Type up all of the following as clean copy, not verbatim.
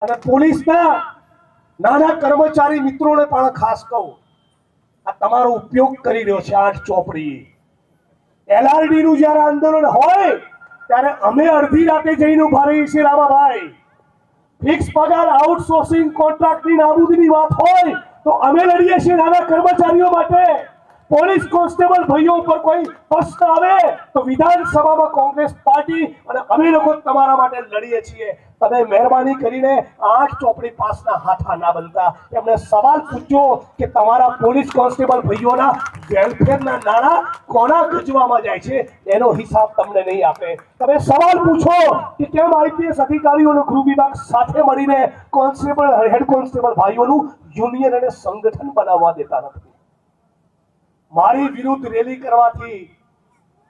અને પોલીસના નાના કર્મચારી મિત્રોને પણ ખાસ કહું, આ તમારો ઉપયોગ કરી રહ્યો છે 8 ચોપડી LRD નું જ્યારે આંદોલન હોય ત્યારે અમે અડધી રાતે જઈને ઉભા રહીએ છીએ રામાભાઈ. ફિક્સ પગાર આઉટસોર્સિંગ કોન્ટ્રાક્ટની નાબૂદીની વાત હોય તો અમે લડીએ છીએ નાના કર્મચારીઓ માટે. પોલીસ કોન્સ્ટેબલ ભાઈઓ ઉપર કોઈ પ્રશ્ન આવે તો વિધાનસભામાં કોંગ્રેસ પાર્ટી અને અમે લોકો તમારા માટે લડીએ છીએ. તમે મહેરબાની કરીને 8 ચોપડી પાસના હાથા ના બનતા. એમને સવાલ પૂછજો કે તમારા પોલીસ કોન્સ્ટેબલ ભાઈઓના વેલફેરના નાણાં કોના ગજવામાં જાય છે, એનો હિસાબ તમને નહીં આપે. તમે સવાલ પૂછો કે કેમ IPS અધિકારીઓનો ગૃહ વિભાગ સાથે મળીને કોન્સ્ટેબલ હેડ કોન્સ્ટેબલ ભાઈઓનું યુનિયન અને સંગઠન બનાવવા દેતા નથી. મારી વિરુદ્ધ રેલી કરવાથી,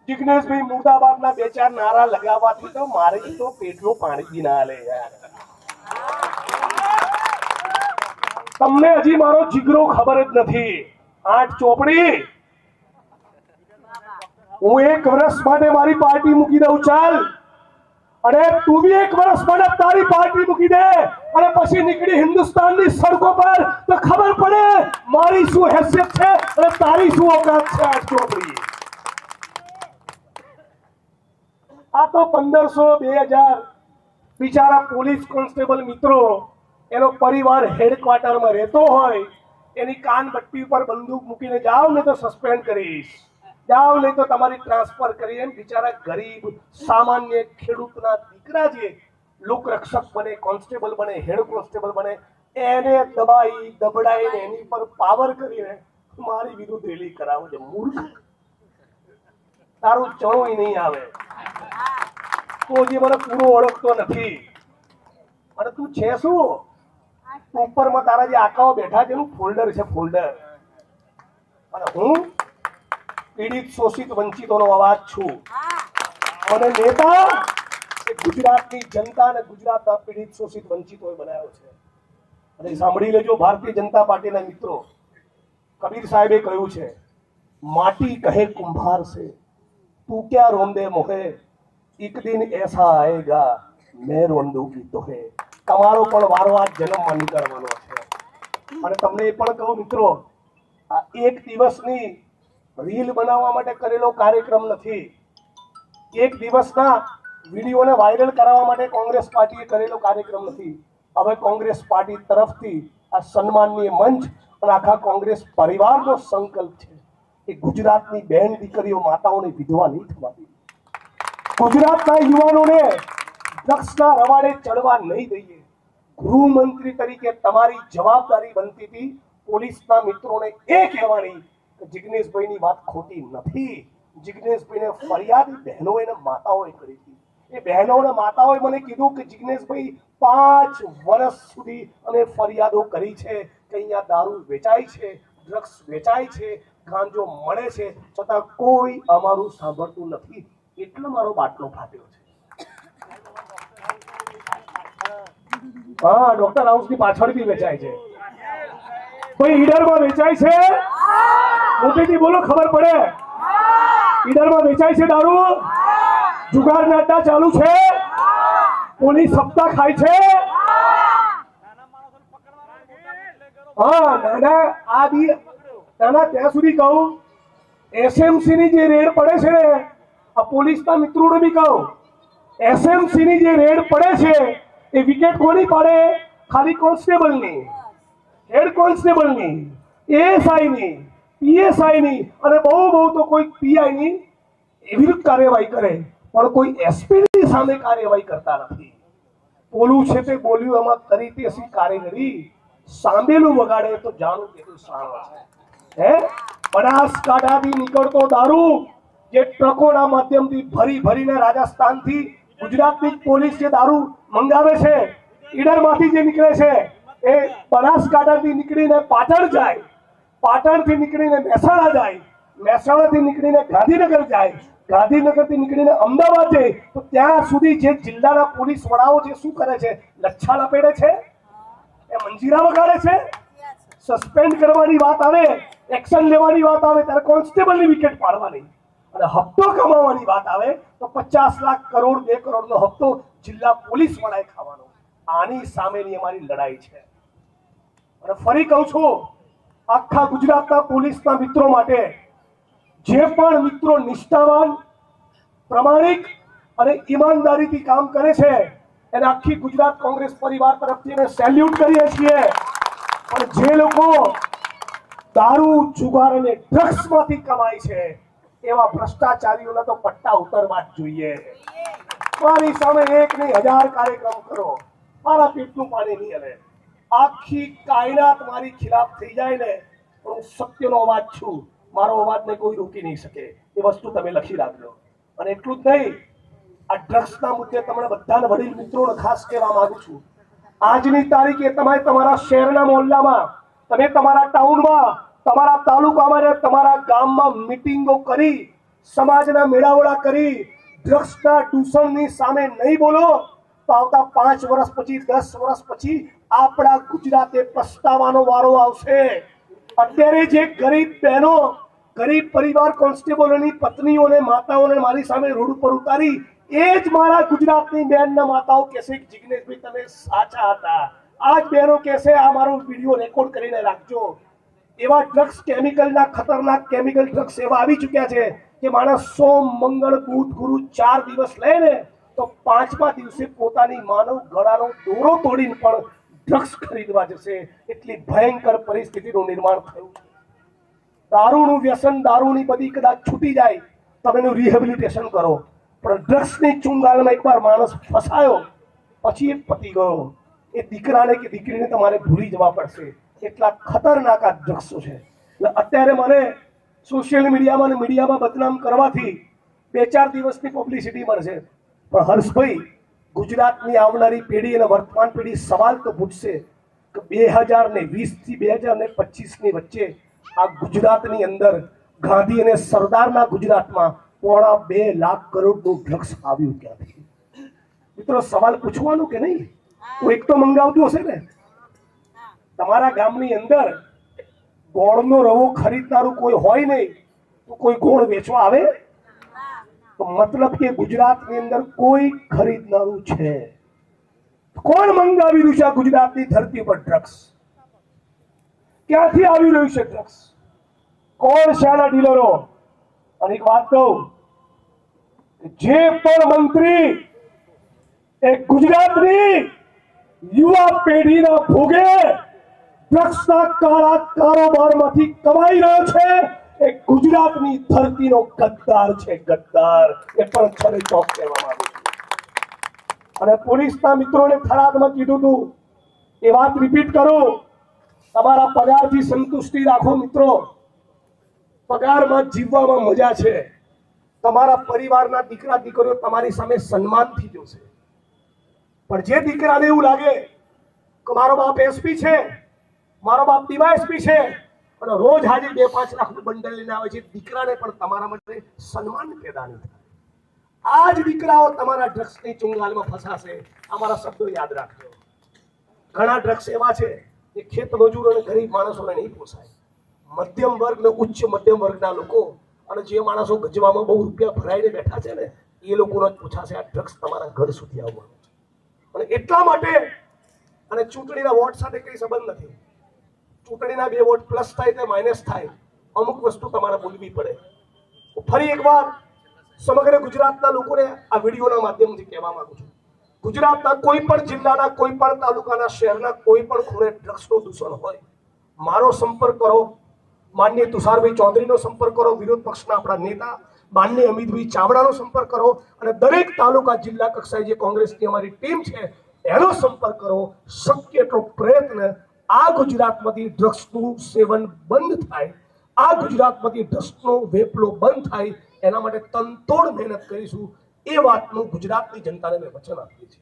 જિગ્નેશભાઈ મુર્દાબાદના 2-4 નારા લગાવવાથી તો મારે તો પેટનું પાણી બી ના લે યાર. તમને હજી મારો જીગરો ખબર જ નથી. 8 ચોપડી હું 1 વર્ષ માટે મારી પાર્ટી મૂકી દઉં ચાલ, અને તું બી 1 વર્ષ માટે તારી પાર્ટી મૂકી દે, અને પછી નીકળી હિન્દુસ્તાનની સડકો પર તો ખબર પડે મારી શું હેસિયત છે અને તારી શું ઓકાત છે. 8 ચોપડી આ તો 1500-2000 બિચારા પોલીસ કોન્સ્ટેબલ મિત્રો, એનો પરિવાર હેડક્વાર્ટરમાં રહેતો હોય, એની કાનબટ્ટી ઉપર બંદૂક મૂકીને જાઓ ને તો સસ્પેન્ડ કરીશ, જાઓ નહીં તો તમારી ટ્રાન્સફર કરી. એમ બિચારા ગરીબ સામાન્ય ખેડૂતના દીકરા જે લોકરક્ષક બને, કોન્સ્ટેબલ બને, હેડ કોન્સ્ટેબલ બને, એને દબાઈ દબડાઈને એની પર પાવર કરીને મારી વિરુદ્ધ રેલી કરાવો છે. મૂર્ખ, તારું ચણોય નહીં આવે. તું હજી મને પૂરો ઓળખતો નથી, અને તું છે શું? ઉપરમાં તારા જે આકાઓ બેઠા છે એનું ફોલ્ડર છે, ફોલ્ડર. અને હું પીડિત શોષિત વંચિતોનો અવાજ છું, અને નેતા એ ગુજરાતની જનતા અને ગુજરાતના પીડિત શોષિત વંચિતોએ બનાવ્યો છે. અને સાંભળી લેજો ભારતીય જનતા પાર્ટીના મિત્રો, કબીર સાહેબે કહ્યું છે, માટી કહે કુંભાર से तू क्या रोंदे मोहे, एक दिन ऐसा आएगा मैं रोंदूंगी तोहे. તમારો પણ વારો આ જન્મમાં નીકળવાનો છે. અને તમને એ પણ કહું મિત્રો, આ 1 દિવસની રીલ બનાવવા માટે કરેલો કાર્યક્રમ નથી. 1 દિવસના વિડીયોને વાયરલ કરાવવા માટે કોંગ્રેસ પાર્ટીએ કરેલો કાર્યક્રમ નથી. હવે કોંગ્રેસ પાર્ટી તરફથી આ સન્માનનીય મંચ અને આખા કોંગ્રેસ પરિવારનો સંકલ્પ છે કે ગુજરાતની બહેન દીકરીઓ માતાઓને વિધવા નહીં થવા દે, ગુજરાતના યુવાનોને ડ્રગ્સના રવાડે ચડવા નહીં દઈએ. ગૃહમંત્રી તરીકે તમારી જવાબદારી બનતી હતી પોલીસના મિત્રોને એ કહેવાની કે જિગ્નેશભાઈની વાત ખોટી નથી. જિગ્નેશભાઈને ફરિયાદ બહેનોએ અને માતાઓએ કરી હતી. એ બહેનો અને માતાઓએ મને કીધું કે જિગ્નેશભાઈ 5 વર્ષ સુધી અમે ફરિયાદો કરી છે કે અહીંયા દારૂ વેચાય છે, ડ્રગ્સ વેચાય છે, ગાંજો મળે છે, છતાં કોઈ અમારું સાંભળતું નથી. એટલે મારો બાટલો ફાટ્યો છે. હા, ડોક્ટર હાઉસની પાછળ બી વેચાય છે, કોઈ ઈડરમાં વેચાય છે. મોટેથી બોલો, ખબર પડે. ઈડરમાં વેચાય છે દારૂ, જુગારના અડ્ડા ચાલુ છે, પોલીસ સપ્તાહ ખાય છે. હા, નાના આ બી નાના ત્યાં સુધી કહું, SMC ની જે રેડ પડે છે ને, આ પોલીસના મિત્રોને બી કહું, SMC ની જે રેડ પડે છે એ વિકેટ કોની પાડે? ખાલી કોન્સ્ટેબલની, હેડ કોન્સ્ટેબલની, ASIની, PSIની, અને બહુ તો કોઈ PIની વિરુદ્ધ કાર્યવાહી કરે, પણ કોઈ SPની સામે કાર્યવાહી કરતા નથી. બોલું છે તે બોલ્યું, એમાં કરી તે અસી કારીગરી, સાંભેલું વગાડે તો જાણું કેટલું સારું છે. હે, બનાસકાંઠાથી નીકળતો દારૂ જે ટ્રકોના માધ્યમથી ભરીને રાજસ્થાનથી ગુજરાતની પોલીસ જે દારૂ મંગાવે છે, ઈડરમાંથી જે નીકળે છે એ બનાસકાંઠાથી નીકળીને પાટણ જાય, પાટણથી નીકળીને મહેસાણા જાય, મહેસાણાથી નીકળીને ગાંધીનગર જાય, ગાંધીનગરથી નીકળીને અમદાવાદ જાય, તો ત્યાં સુધી જે જિલ્લાના પોલીસ વડાઓ જે શું કરે છે? લચ્છા લપેટે છે, એ મંજીરા વગાડે છે. સસ્પેન્ડ કરવાની વાત આવે, એક્શન લેવાની વાત આવે ત્યારે કોન્સ્ટેબલની વિકેટ પાડવાની, અને હપ્તો કમાવાની વાત આવે તો 50 લાખ કરોડ 2 કરોડનો હપ્તો જિલ્લા પોલીસ વડાએ ખાવાનો. આની સામેની અમારી લડાઈ છે. અને ફરી કહું છું, આખા ગુજરાતના પોલીસના મિત્રો માટે, જે પણ મિત્રો નિષ્ઠાવાન, પ્રમાણિક અને ઈમાનદારીથી કામ કરે છે, એને આખી ગુજરાત કોંગ્રેસ પરિવાર તરફથી અમે સેલ્યુટ કરીએ છીએ. પણ જે લોકો દારૂ, જુગાર અને ડ્રગ્સમાંથી કમાય છે, એવા ભ્રષ્ટાચારીઓના તો પટ્ટા ઉતરવા જ જોઈએ. મારી સામે 1 નહીં 1000 કાર્યક્રમ કરો, મારા પેટનું પાણી નહીં હલે. આખી કાયનાત મારી ખિલાફ થઈ જાય ને, પણ હું સત્યનો અવાજ છું. મારો અવાજને કોઈ રોકી નહીં શકે. એ વસ્તુ તમે લખી રાખજો. અને એટલું જ નહીં, આ ડ્રગ્સના મુદ્દે તમને બધાને વડીલ મિત્રોને ખાસ કહેવા માંગુ છું, આજની તારીખે તમે તમારા શહેરના મોહલ્લામાં, તમે તમારા ટાઉનમાં, તમારા તાલુકામાં ને તમારા ગામમાં મીટિંગો કરી, સમાજના મેળાવડા કરી, ડ્રગ્સના દૂષણની સામે નહીં બોલો તો આવતા 5 વર્ષ પછી, 10 વર્ષ પછી આપણા ગુજરાતે પસ્તાવાનો વારો આવશે. અત્યારે જે ગરીબ બહેનો, ગરીબ પરિવાર કોન્સ્ટેબલોની પત્નીઓને, માતાઓને મારી સામે રોડ ઉપર ઉતારી, એ જ મારા ગુજરાતની બહેનના માતાઓ કહેશે કે જિગ્નેશભાઈ તમે સાચા હતા. આજ બહેનો કહેશે આ મારો વિડીયો રેકોર્ડ કરીને રાખજો. એવા ડ્રગ્સ, કેમિકલના ખતરનાક કેમિકલ ડ્રગ્સ એવા આવી ચૂક્યા છે કે માણસ સોમ, મંગળ, બુધ, ગુરુ 4 દિવસ લે ને તો 5મા દિવસે પોતાની માનવ ગળાનો દોરો તોડીને પણ ડ્રગ્સ ખરીદવા જશે. એટલી ભયંકર પરિસ્થિતિનું નિર્માણ થયું છે. દારૂનું વ્યસન, દારૂની બધી કદાચ છૂટી જાય, તમે એનું રિહેબિલિટેશન કરો, પણ ડ્રગ્સની ચુંગાલમાં એકવાર માણસ ફસાયો પછી એ પતી ગયો. એ દીકરાને કે દીકરીને તમારે ભૂલી જવા પડશે. એટલા ખતરનાક આ ડ્રગ્સો છે. એટલે અત્યારે મને સોશિયલ મીડિયામાં અને મીડિયામાં બદનામ કરવાથી 2-4 દિવસની પબ્લિસિટી મળશે, પણ હર્ષભાઈ, ગુજરાતની આવનારી પેઢી અને વર્તમાન પેઢી સવાલ તો પૂછશે કે 2020 થી 2025 ની વચ્ચે આ ગુજરાતની અંદર, ગાંધી અને સરદારના ગુજરાતમાં 2.5 લાખ કરોડનું ડ્રગ્સ આવ્યું ક્યાંથી? મિત્રો, સવાલ પૂછવાનું કે નહીં? કોઈ તો મંગાવતું હશે ને. તમારા ગામની અંદર ગોળનો રવો ખરીદનારું કોઈ હોય નહીં તો કોઈ ગોળ વેચવા આવે? તો મતલબ કે ગુજરાતની અંદર કોઈ ખરીદનારું છે. કોણ મંગાવી રહ્યું છે આ ગુજરાતની ધરતી પર ડ્રગ્સ? ક્યાંથી આવી રહ્યું છે ડ્રગ્સ? કોણ છે આના ડીલરો? અને એક વાત કહું, જે પણ મંત્રી એ ગુજરાતની યુવા પેઢીના ભોગે ડ્રગ્સના કાળા કારોબારમાંથી કમાઈ રહ્યો છે, એ ગુજરાતની ધરતીનો ગદ્દાર છે, ગદ્દાર. એ પણ ખરે ચોક કહેવા માંગુ છું. અને પોલીસના મિત્રોને થરાદમાં કીધું હતું, એ વાત રિપીટ કરું, તમારા પગારથી સંતુષ્ટિ રાખો મિત્રો. પગારમાં જીવવામાં મજા છે. તમારા પરિવારના દીકરા દીકરીઓ તમારી સામે સન્માનથી જોશે. પણ જે દીકરાને એવું લાગે કે મારો બાપ એસપી છે, મારો બાપ ડીવાયએસપી છે, અને રોજ હાજર 2-5 લાખનું બંડલ લઈને આવે છે, દીકરાને પણ તમારા માટે સન્માન પેદા નહીં થાય. આ જ દીકરાઓ તમારા ડ્રગ્સની ચુંગાલમાં ફસાશે. અમારા શબ્દો યાદ રાખજો. ઘણા ડ્રગ્સ એવા છે કે ખેત મજૂર અને ગરીબ માણસોને નહીં પોસાય. મધ્યમ વર્ગ ને ઉચ્ચ મધ્યમ વર્ગના લોકો અને જે માણસો ગજવામાં બહુ રૂપિયા ભરાઈને બેઠા છે ને, એ લોકોનો જ પૂછાશે આ ડ્રગ્સ તમારા ઘર સુધી આવવાનું છે. અને એટલા માટે, અને ચૂંટણીના વોટ સાથે કઈ સંબંધ નથી. ચૂંટણીના 2 વોટ પ્લસ થાય કે માઇનસ થાય, અમુક વસ્તુ તમારે બોલવી પડે. ફરી એકવાર સમગ્ર ગુજરાતના લોકોને આ વિડીયોના માધ્યમથી કહેવા માંગુ છું, ગુજરાતના કોઈ પણ જિલ્લાના, કોઈ પણ તાલુકાના, શહેરના કોઈ પણ ખૂણે ડ્રગ્સનું દૂષણ હોય, મારો સંપર્ક કરો, માનનીય તુષારભાઈ ચૌધરીનો સંપર્ક કરો, વિરોધ પક્ષના આપણા નેતા માનનીય અમિતભાઈ ચાવડાનો સંપર્ક કરો, અને દરેક તાલુકા જિલ્લા કક્ષાએ જે કોંગ્રેસની અમારી ટીમ છે એનો સંપર્ક કરો. શક્ય એટલો પ્રયત્ન આ ગુજરાતમાંથી ડ્રગ્સનું સેવન બંધ થાય, આ ગુજરાતમાંથી ડ્રગ્સનો વેપલો બંધ થાય, એના માટે તનતોડ મહેનત કરીશું. એ વાતનું ગુજરાતની જનતાને મેં વચન આપ્યું છે.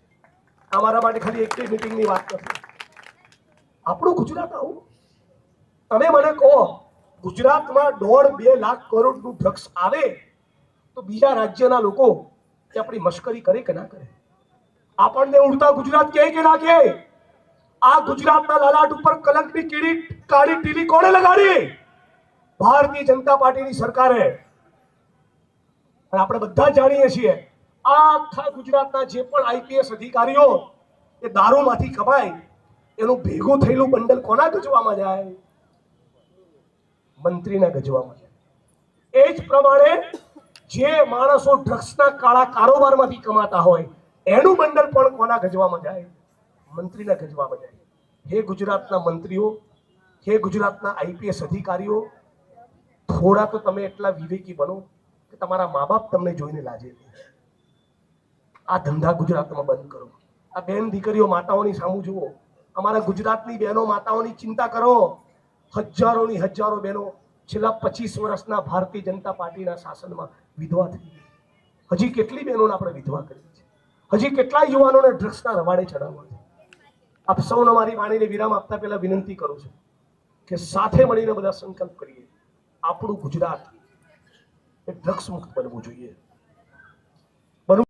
અમારા માટે ખાલી એક મિટિંગની વાત નથી. આપણું ગુજરાત આવું. તમે મને કહો, ગુજરાતમાં 1.5-2 લાખ કરોડનું ડ્રગ્સ આવે તો બીજા રાજ્યના લોકો એ આપણી મશ્કરી કરે કે ના કરે? આપણને ઉડતા ગુજરાત કહે કે ના કહે? આ ગુજરાતના લલાટ ઉપર કલંકની કાળી ટીલી કોણે લગાડી? ભારતીય જનતા પાર્ટીની સરકારે. અને આપણે બધા જાણીએ છીએ, આખા ગુજરાતના જે પણ આઈપીએસ અધિકારીઓ એ દારૂમાંથી કમાય એનું ભેગું થયેલું બંડલ કોના ગજવામાં જાય? મંત્રીના ગજવામાં જાય। એ જ પ્રમાણે જે માણસો ડ્રગ્સના કાળા કારોબારમાંથી કમાતા હોય એનું બંડલ પણ કોના ગજવામાં જાય? મંત્રીના ગજવામાં જાય। હે ગુજરાતના મંત્રીઓ, હે ગુજરાતના આઈપીએસ અધિકારીઓ, થોડા તો તમે એટલા વિવેકી બનો કે તમારા મા બાપ તમને જોઈને લાજે। આ ધંધા ગુજરાતમાં બંધ કરો। આ બેન દીકરીઓ માતાઓની સામું જુઓ। અમારા ગુજરાતની બહેનો માતાઓની ચિંતા કરો। હજારોની હજારો બહેનો છેલ્લા 25 વર્ષના ભારતીય જનતા પાર્ટીના શાસનમાં વિધવા થઈ ગઈ। હજી કેટલી બહેનોને આપણે વિધવા કરી છે? હજી કેટલા યુવાનોને ડ્રગ્સના રવાડે ચડાવવા છે? આપ સૌને મારી વાણીને વિરામ આપતા પહેલા વિનંતી કરું છું કે સાથે મળીને બધા સંકલ્પ કરીએ, આપણું ગુજરાત એ ડ્રગ્સ મુક્ત બનવું જોઈએ।